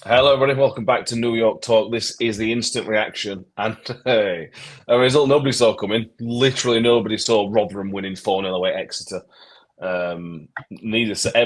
Hello, everybody. Welcome back to New York Talk. This is the instant reaction, and hey, a result nobody saw coming. Literally, nobody saw Rotherham winning 4-0 away at Exeter.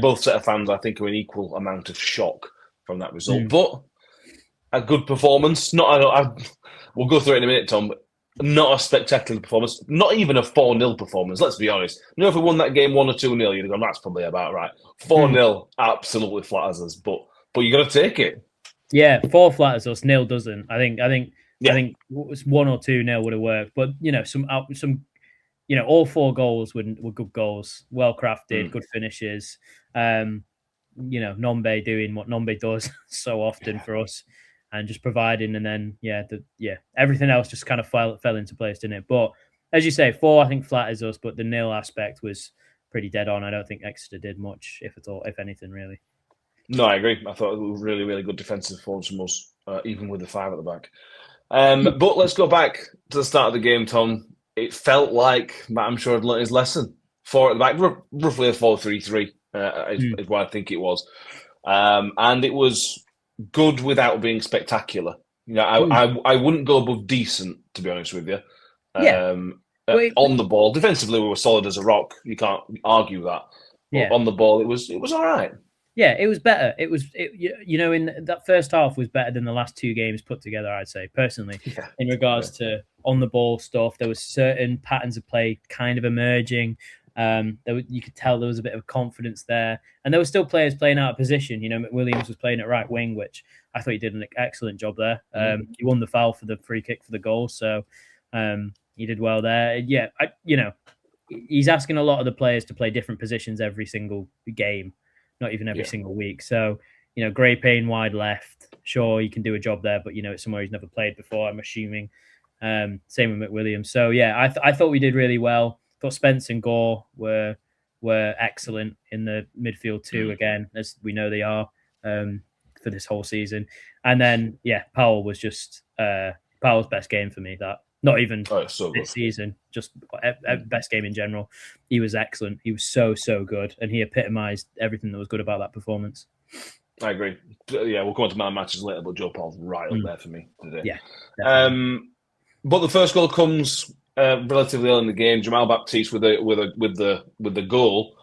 Both set of fans, I think, are in equal amount of shock from that result. Mm. But a good performance. We'll go through it in a minute, Tom. But not a spectacular performance. Not even a 4-0 performance. Let's be honest. If we won that game 1 or 2-0, you'd have gone, that's probably about right. Mm. 4-0 absolutely flatters us, but you got to take it. Yeah, four flatters us, nil doesn't. I Yeah. think one or two nil would have worked, but all four goals were good goals, well crafted, Mm. good finishes. Um, Nombe doing what Nombe does so often for us, and just providing, and then everything else just kind of fell into place, didn't it? But as you say, four I think flatters us, but the nil aspect was pretty dead on. I don't think Exeter did much, if at all, if anything, really. No, I agree. I thought it was really, really good defensive performance from us, even with the five at the back. But let's go back to the start of the game, Tom. It felt like Matt, I'm sure, had learned his lesson. Four at the back, roughly a 4-3-3 is what I think it was. And it was good without being spectacular. I wouldn't go above decent, to be honest with you. Yeah, but On the ball, defensively, we were solid as a rock. You can't argue that. But yeah, on the ball, it was all right. yeah, it was better. In that first half was better than the last two games put together. I'd say personally, Yeah, in yeah. regards to on the ball stuff, there was certain patterns of play kind of emerging. You could tell there was a bit of confidence there, and there were still players playing out of position. McWilliams was playing at right wing, which I thought he did an excellent job there. He won the foul for the free kick for the goal, so he did well there. Yeah, he's asking a lot of the players to play different positions every single game, not even every Yeah. single week. So, Gray Payne wide left, sure, he can do a job there, but it's somewhere he's never played before, I'm assuming. Same with McWilliams. So yeah, I thought we did really well. Thought Spence and Gore were excellent in the midfield too. Again, as we know they are for this whole season. And then Powell was just Powell's best game for me. That not even Oh, it's so good. this season, just best game in general. He was excellent. He was so good, and he epitomised everything that was good about that performance. I agree. Yeah, we'll come on to my matches later, but Joe Paul's right up Mm. there for me today. Yeah, definitely. But the first goal comes relatively early in the game. Jamal Baptiste with the goal.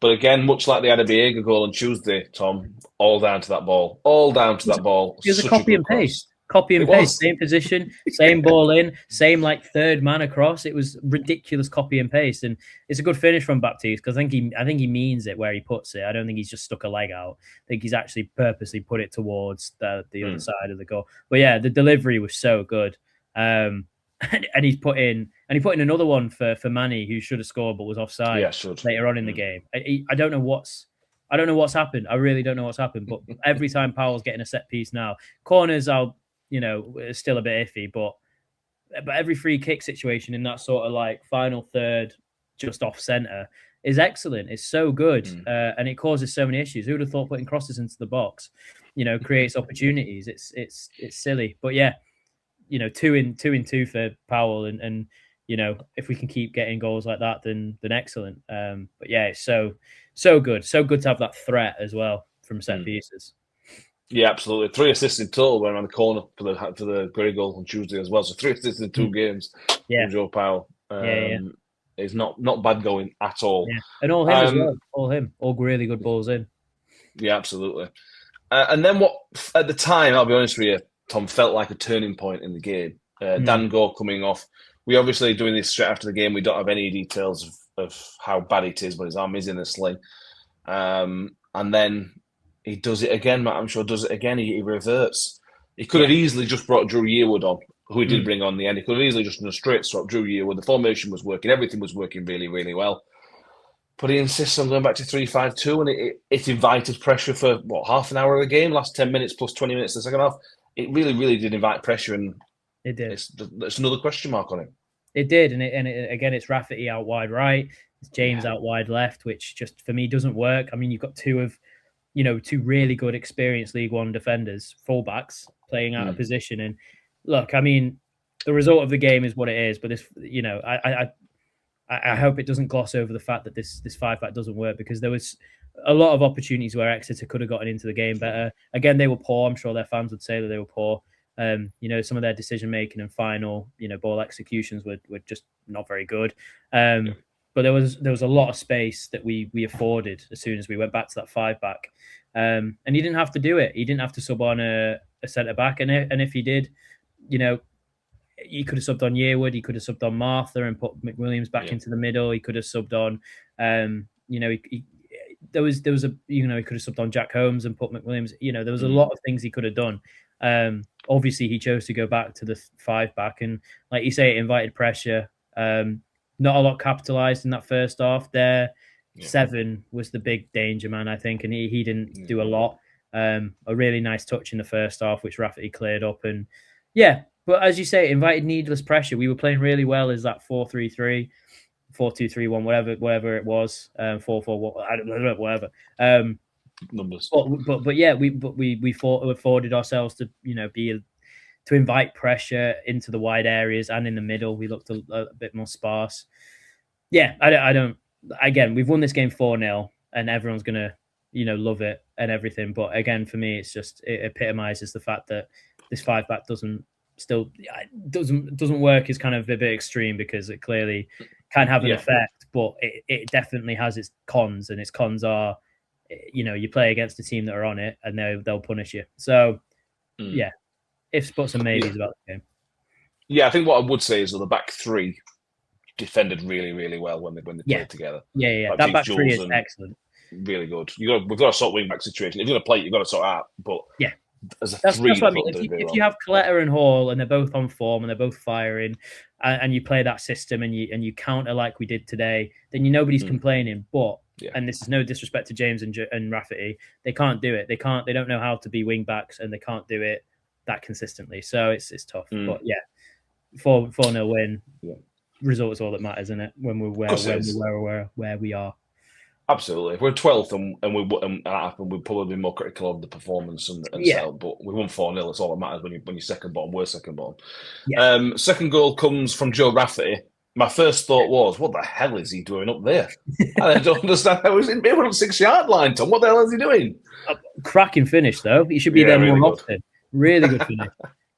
But again, much like the Adabiega goal on Tuesday, Tom, all down to that ball. All down to that ball. It was a Such a copy good and cross. paste. Copy It and paste, was. same position, same ball in, same like third man across. It was ridiculous copy and paste, and it's a good finish from Baptiste because I think he means it where he puts it. I don't think he's just stuck a leg out. I think he's actually purposely put it towards the other side of the goal. But yeah, the delivery was so good, and he put in another one for Manny who should have scored but was offside Yeah, should. later on in the game. I don't know what's happened. I really don't know what's happened. But every time Powell's getting a set piece now, corners are still a bit iffy, but every free kick situation in that sort of like final third, just off center, is excellent. It's so good, and it causes so many issues. Who would have thought putting crosses into the box, creates opportunities? It's silly, but yeah, two in two for Powell, and if we can keep getting goals like that, then excellent. But yeah, it's so good to have that threat as well from set pieces. Yeah, absolutely. 3 assists in total went around the corner for the Gray goal on Tuesday as well. So 3 assists in 2 games Yeah, from Joe Powell. yeah. Is not bad going at all. Yeah, and all him as well. Um, All really good balls in. yeah, absolutely. And then what at the time, I'll be honest with you, Tom, felt like a turning point in the game. Dan Gore coming off. We obviously doing this straight after the game. We don't have any details of how bad it is, but his arm is in a sling. And then he does it again. Matt, I'm sure does it again. He reverts. He could have easily just brought Drew Yearwood on, who he did bring on in the end. He could have easily just done a straight swap. Drew Yearwood. The formation was working. Everything was working really, really well. But he insists on going back to 3-5-2, and it invited pressure for half an hour of the game, last 10 minutes plus 20 minutes the second half. It really, really did invite pressure, and It did. it's another question mark on it. It did, and again, it's Rafferty out wide right, it's James out wide left, which just for me doesn't work. I mean, you've got two really good experienced League One defenders, fullbacks playing out of position, and look, I mean, the result of the game is what it is, but I hope it doesn't gloss over the fact that this 5-back doesn't work because there was a lot of opportunities where Exeter could have gotten into the game better. Again, they were poor. I'm sure their fans would say that they were poor. Some of their decision making and final, ball executions were just not very good. But there was a lot of space that we afforded as soon as we went back to that 5-back. And he didn't have to do it. He didn't have to sub on a centre back. And if he did, he could have subbed on Yearwood. He could have subbed on Martha and put McWilliams back into the middle. He could have subbed on, there was a he could have subbed on Jack Holmes and put McWilliams. There was a lot of things he could have done. Obviously, he chose to go back to the 5-back, and like you say, it invited pressure. Not a lot capitalized in that first half. There, 7 was the big danger man, I think, and he didn't do a lot. A really nice touch in the first half, which Rafferty cleared up, and but as you say, it invited needless pressure. We were playing really well as that 4-3-3, 4-2-3-1, whatever it was, 4-4, I don't know, whatever. Numbers, but we afforded ourselves to to invite pressure into the wide areas and in the middle. We looked a bit more sparse. I don't. Again, we've won this game 4-0, and everyone's gonna love it and everything. But again, for me, it epitomizes the fact that this 5-back doesn't work. Is kind of a bit extreme because it clearly can have an effect, but it definitely has its cons, and its cons are, you play against a team that are on it, and they'll punish you. So, ifs, buts, and maybes about the game. Yeah, I think what I would say is that the back three defended really, really well when they played together. Yeah. That back three is excellent. Really good. We've got to sort wing back situation. If you're going to play it, you've got to sort it out. But that's what I mean. If you have Coletta and Hall and they're both on form and they're both firing, and you play that system and you counter like we did today, then nobody's complaining. But and this is no disrespect to James and Rafferty, they can't do it. They don't know how to be wing backs, and they can't do it that consistently. So it's tough. But 4-0 win. Result is all that matters, isn't it? When where we are. Absolutely. If we're 12th and that happened, we'd probably be more critical of the performance and setup. But we won 4-0. That's all that matters when you're second bottom. We're second bottom. Second goal comes from Joe Rafferty. My first thought was, what the hell is he doing up there? I don't understand how he's in there on 6-yard line, Tom. What the hell is he doing? A cracking finish, though. He should be there really more often. Really good finish.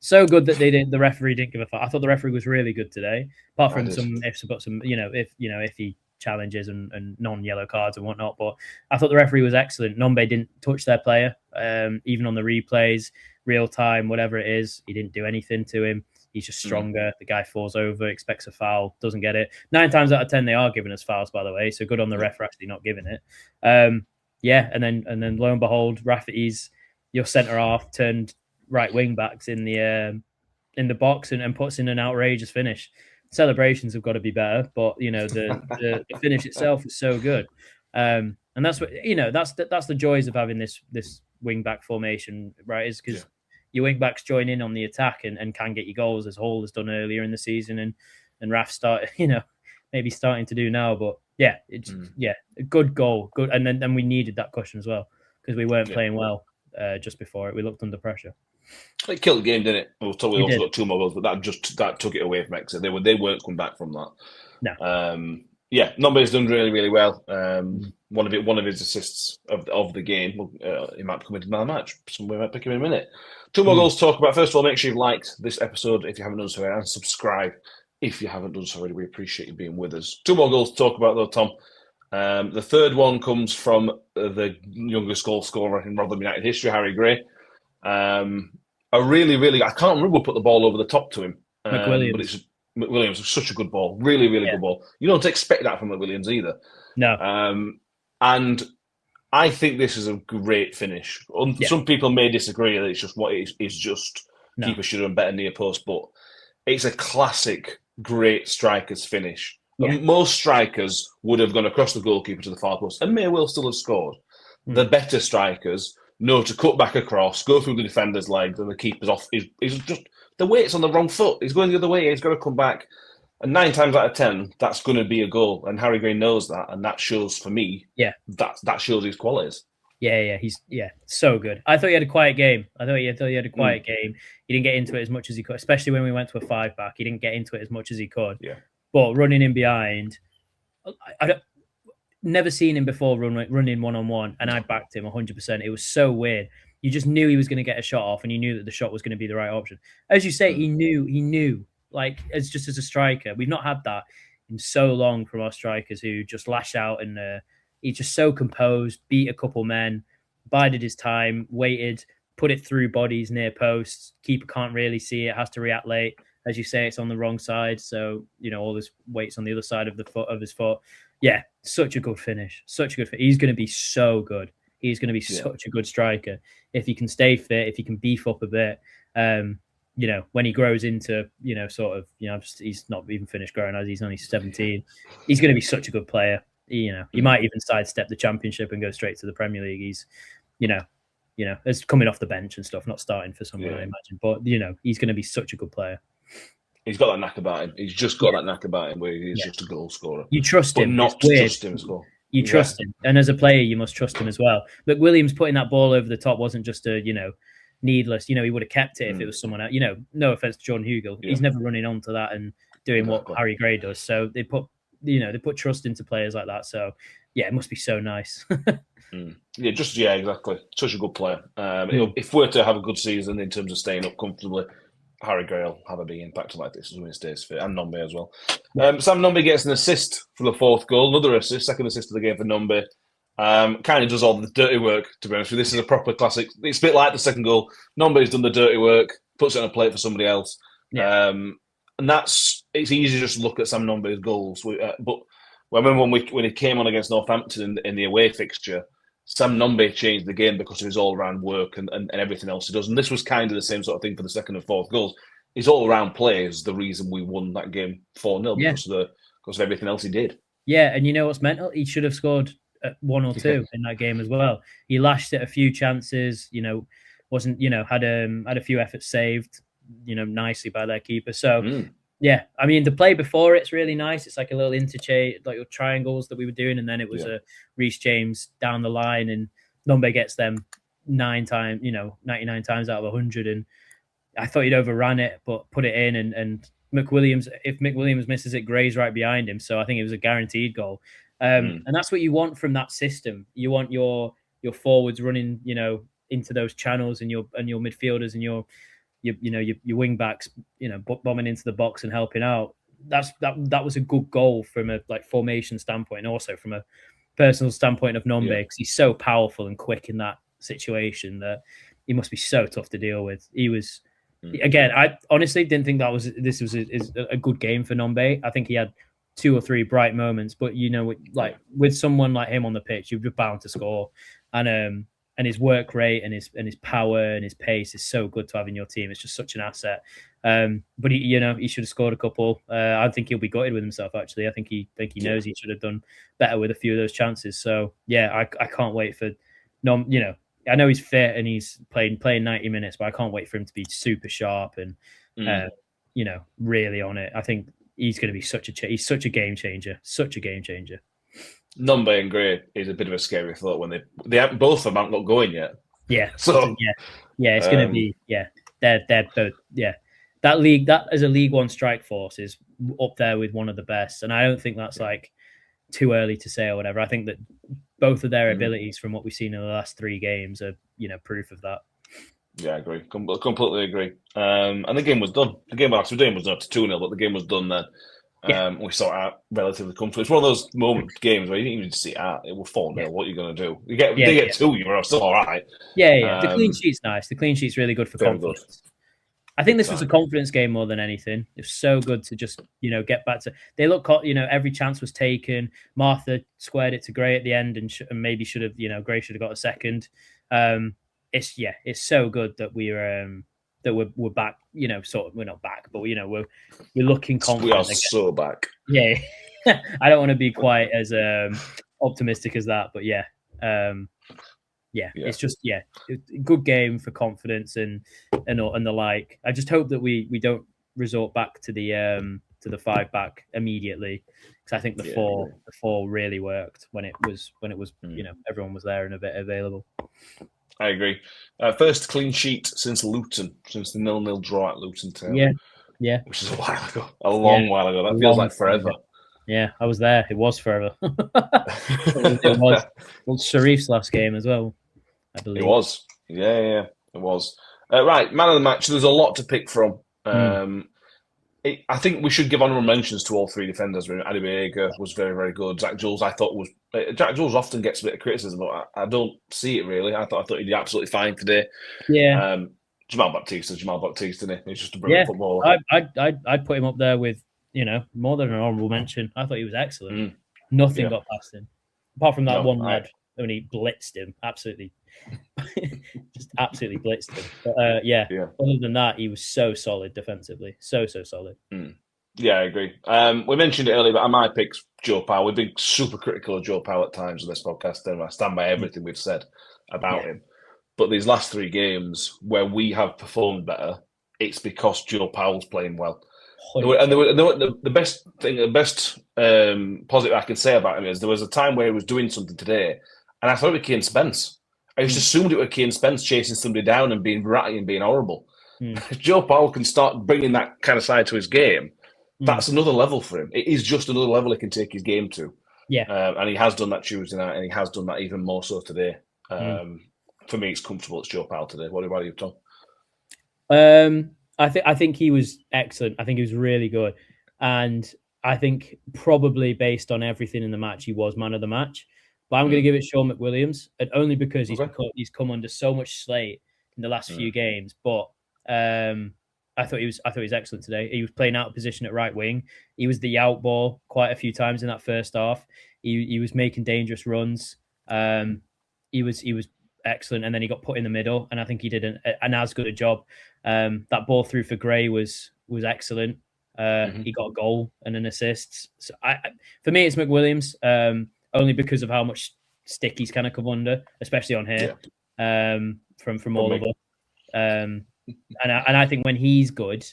So good that the referee didn't give a fuck. I thought the referee was really good today, apart from some ifs, but some if he challenges and non-yellow cards and whatnot. But I thought the referee was excellent. Nombe didn't touch their player, even on the replays, real time, whatever it is. He didn't do anything to him. He's just stronger. The guy falls over, expects a foul, doesn't get it. 9 times out of 10, they are giving us fouls, by the way. So good on the ref for actually not giving it. And then lo and behold, Rafferty's your centre half turned right wing backs in the box and puts in an outrageous finish. Celebrations have got to be better, but the finish itself is so good. And that's what that's the joys of having this wing back formation, right? Is because your wing backs join in on the attack and can get you goals, as Hall has done earlier in the season, and Raf started, maybe starting to do now. But a good goal, good, and then we needed that cushion as well because we weren't playing well just before it. We looked under pressure. It killed the game, didn't it? We also got 2 more goals, but that took it away from Exeter. They weren't coming back from that. No. Nombe's done really, really well. One of his assists of the game. He might come into another match. We might pick him in a minute. 2 more goals to talk about. First of all, make sure you've liked this episode if you haven't done so already, and subscribe if you haven't done so already. We appreciate you being with us. 2 more goals to talk about, though, Tom. The third one comes from the youngest goal scorer in Rotherham United history, Harry Gray. I can't remember who put the ball over the top to him. McWilliams. But it's McWilliams. Such a good ball. Really, really good ball. You don't expect that from McWilliams either. No. And I think this is a great finish. Some people may disagree that it's just what it is just keeper should have done better near post, but it's a classic great striker's finish. Most strikers would have gone across the goalkeeper to the far post and may well still have scored. The better strikers know to cut back across, go through the defender's legs, and the keeper's off. He's just the weight's on the wrong foot. He's going the other way. He's got to come back. And 9 times out of 10, that's going to be a goal. And Harry Gray knows that, and that shows for me. That shows his qualities. He's so good. I thought he had a quiet game. He had a quiet game. He didn't get into it as much as he could, especially when we went to a 5-back. He didn't get into it as much as he could. Yeah. But running in behind, never seen him before running one-on-one, and I backed him 100%. It was so weird. You just knew he was going to get a shot off, and you knew that the shot was going to be the right option. As you say, he knew. Like, as a striker, we've not had that in so long from our strikers who just lash out, and he's just so composed, beat a couple men, bided his time, waited, put it through bodies near posts. Keeper can't really see it, has to react late. As you say, it's on the wrong side, so all this weight's on the other side of his foot. Yeah, such a good finish. Such a good finish. He's going to be so good. He's going to be such a good striker if he can stay fit, if he can beef up a bit. When he grows into, he's not even finished growing as he's only 17. He's going to be such a good player. He might even sidestep the Championship and go straight to the Premier League. He's, it's coming off the bench and stuff, not starting for someone, I imagine. But, he's going to be such a good player. He's got that knack about him. He's just got that knack about him where he's just a goal scorer. You trust him. Not trust him as well. You trust him. And as a player, you must trust him as well. But Williams putting that ball over the top wasn't just a, needless. He would have kept it if it was someone else. No offense to Jordan Hugill. Yeah. He's never running onto that and doing what Harry Gray does. So they put trust into players like that. So, yeah, it must be so nice. Yeah, exactly. Such a good player. If we're to have a good season in terms of staying up comfortably, Harry Gray will have a big impact like this when he stays fit, and Nombe as well. Sam Nombe gets an assist for the fourth goal, another assist, second assist of the game for Nombe. Kind of does all the dirty work, to be honest with you. This is a proper classic. It's a bit like the second goal. Nombe's done the dirty work, puts it on a plate for somebody else. Yeah. And it's easy to just look at Sam Nombe's goals. But I remember when he came on against Northampton in the away fixture, Sam Nombe changed the game because of his all-round work and everything else he does. And this was kind of the same sort of thing for the second and fourth goals. His all-round play is the reason we won that game 4-0 because of everything else he did. Yeah, and you know what's mental? He should have scored 1 or 2 in that game as well. He lashed at a few chances, wasn't, had a few efforts saved, nicely by their keeper. So, yeah, I mean, the play before it's really nice. It's like a little interchange, like your triangles that we were doing, and then it was a Reece James down the line, and Nombe gets them 99 times out of 100. And I thought he'd overran it, but put it in, and if McWilliams misses it, Gray's right behind him. So I think it was a guaranteed goal. And that's what you want from that system. You want your forwards running, into those channels, and your midfielders and your wing backs, bombing into the box and helping out. That was a good goal from a formation standpoint, and also from a personal standpoint of Nombe, because he's so powerful and quick in that situation that he must be so tough to deal with. He was again. I honestly didn't think this was a good game for Nombe. I think he had 2 or 3 bright moments, but with someone like him on the pitch, you're bound to score. And his work rate and his power and his pace is so good to have in your team. It's just such an asset. But he should have scored a couple. I think he'll be gutted with himself. Actually, I think he knows he should have done better with a few of those chances. So yeah, I can't wait for I know he's fit and he's playing 90 minutes, but I can't wait for him to be super sharp and really on it. I think he's going to be he's such a game changer. Such a game changer. Nombe and Gray is a bit of a scary thought when they both of them haven't got going yet. Yeah. So it's going to be they're both that as a League One strike force is up there with one of the best, and I don't think that's too early to say or whatever. I think that both of their abilities from what we've seen in the last 3 games are proof of that. Yeah, I agree. Completely agree. And the game was done. The game was done to 2-0, but the game was done then. We saw it out relatively comfortably. It's one of those games where you didn't even see it out. It was 4-0. What are you going to do? They get 2, you're still all right. Yeah. The clean sheet's nice. The clean sheet's really good for confidence. Good. I think this was a confidence game more than anything. It was so good to just, get back to. They look, every chance was taken. Martha squared it to Gray at the end, and maybe should have, Gray should have got a second. It's so good that we're back. Sort of, we're not back, but we're looking confident. We are so back. Yeah, I don't want to be quite as optimistic as that, but it's just good game for confidence and the like. I just hope that we don't resort back to the 5 back immediately, because I think the four really worked when it was everyone was there and a bit available. I agree. First clean sheet since Luton, since the 0-0 draw at Luton Town. Yeah. Which is a while ago, a long while ago. That feels like forever. Yeah, I was there. It was forever. It was Sharif's last game as well, I It believe. was. Yeah, it was. Right, man of the match. There's a lot to pick from. Mm. I think we should give honourable mentions to all three defenders. Adebayor was very, very good. Jack Jules, I thought was Jack Jules often gets a bit of criticism, but I don't see it really. I thought he did absolutely fine today. Yeah, Jamal Baptiste, isn't he? He's just a brilliant yeah. footballer. I'd put him up there with more than an honourable mention. I thought he was excellent. Mm, Nothing yeah, got past him, apart from that no, one lad when he blitzed him. Absolutely, just absolutely blitzed him. But yeah, yeah. other than that, he was so solid defensively. So solid. Mm. Yeah, I agree. We mentioned it earlier, but my pick's Joe Powell. We've been super critical of Joe Powell at times on this podcast, and I stand by everything we've said about him. But these last three games where we have performed better, it's because Joe Powell's playing well. 100%. The best thing, the best positive I can say about him is there was a time where he was doing something today, and I thought it was Keane Spence. I just assumed it was Keane Spence chasing somebody down and being ratty and being horrible. If Joe Powell can start bringing that kind of side to his game, that's another level for him. It is just another level he can take his game to. Yeah. And he has done that Tuesday night, and he has done that even more so today. For me, it's comfortable. It's Joe Powell today. What about you, Tom? I think he was excellent. I think he was really good, and I think probably based on everything in the match, he was man of the match. But I'm going to give it Sean McWilliams, and only because he's come under so much slate in the last few games. But I thought he was excellent today. He was playing out of position at right wing. He was the out ball quite a few times in that first half. He was making dangerous runs. He was excellent, and then he got put in the middle, and I think he did an as good a job. That ball through for Gray was excellent. He got a goal and an assist. So for me, it's McWilliams, only because of how much stick he's kind of come under, especially on here, from all of us. And I think when he's good,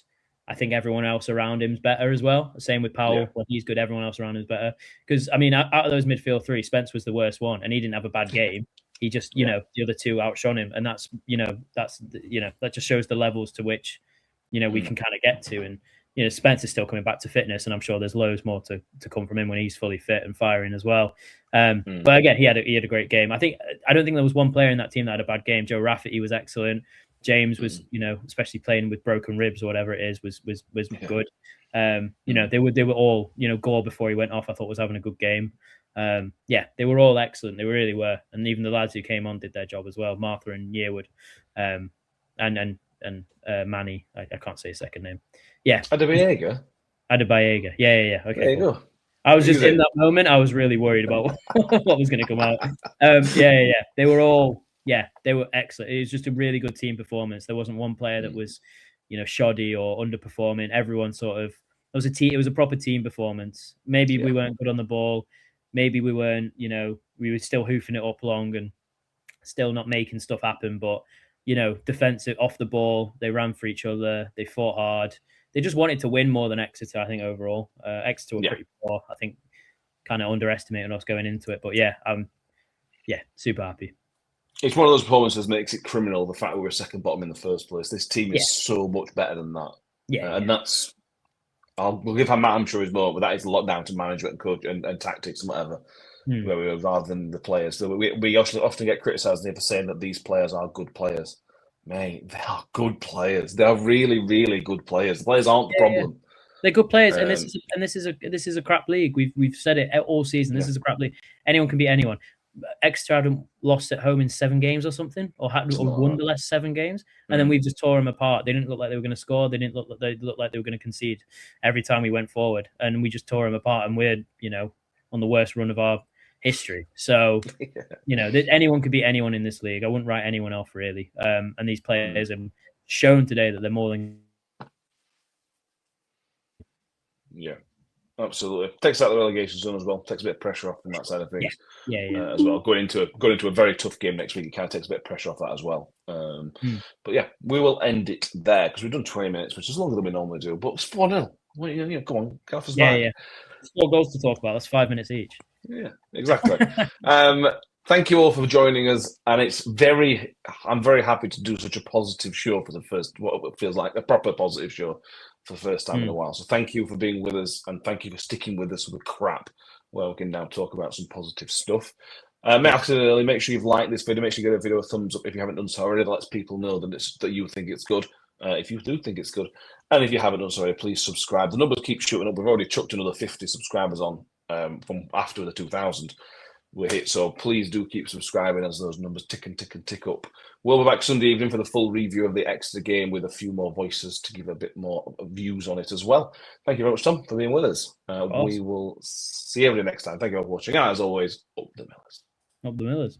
I think everyone else around him's better as well. Same with Powell. Yeah. When he's good, everyone else around him's better. Because, I mean, out of those midfield three, Spence was the worst one, and he didn't have a bad game. He just, the other two outshone him. And that just shows the levels to which, we can kind of get to. And, Spence is still coming back to fitness, and I'm sure there's loads more to come from him when he's fully fit and firing as well. But again, he had a great game. I don't think there was one player in that team that had a bad game. Joe Rafferty was excellent. James was, especially playing with broken ribs or whatever it is, was good. They were all, Gore before he went off, I thought was having a good game. They were all excellent. They really were, and even the lads who came on did their job as well. Martha and Yearwood, and Manny. I can't say his second name. Yeah, Adebayor. Yeah. Okay, there you go. I was just in that moment. I was really worried about what was going to come out. They were all. Yeah, they were excellent. It was just a really good team performance. There wasn't one player that was, shoddy or underperforming. Everyone sort of. It was a proper team performance. Maybe we weren't good on the ball. Maybe we weren't. We were still hoofing it up long and still not making stuff happen. But defensive off the ball, they ran for each other. They fought hard. They just wanted to win more than Exeter. I think overall, Exeter were pretty poor. I think kind of underestimating us going into it. But super happy. It's one of those performances that makes it criminal, the fact we were second bottom in the first place. This team is so much better than that. And that's, we'll give Matt, I'm sure, his moment, but that is a lot down to management and coach and tactics and whatever, where we were, rather than the players. So we often get criticised for saying that these players are good players. Mate, they are good players. They are really, really good players. The players aren't the problem. Yeah. They're good players, and this is a crap league. We've said it all season. This is a crap league. Anyone can beat anyone. Exeter hadn't lost at home in 7 games or something, or won the last 7 games, and then we've just tore them apart. They didn't look like they were going to score. They looked like they were going to concede every time we went forward, and we just tore them apart. And we're on the worst run of our history. So anyone could beat anyone in this league. I wouldn't write anyone off really. And these players have shown today that they're more than. Yeah. Absolutely. Takes out the relegation zone as well. Takes a bit of pressure off from that side of things. As well. Going into a very tough game next week, it kind of takes a bit of pressure off that as well. But yeah, we will end it there because we've done 20 minutes, which is longer than we normally do. But it's 4-0. Well, come on, get off us back. Yeah. 4 goals to talk about. That's 5 minutes each. Yeah, exactly. Thank you all for joining us, and I'm very happy to do such a positive show for the first, what feels like a proper positive show for the first time in a while. So thank you for being with us, and thank you for sticking with us with the crap, where we can now talk about some positive stuff. Accidentally, make sure you've liked this video. Make sure you give a video a thumbs up if you haven't done so already. That lets people know that you think it's good. If you do think it's good, and if you haven't done so already, please subscribe. The numbers keep shooting up. We've already chucked another 50 subscribers on from after the 2000 we hit. So please do keep subscribing as those numbers tick up. We'll be back Sunday evening for the full review of the Exeter game with a few more voices to give a bit more views on it as well. Thank you very much, Tom, for being with us. We will see everybody next time. Thank you all for watching. And as always, up the Millers. Up the Millers.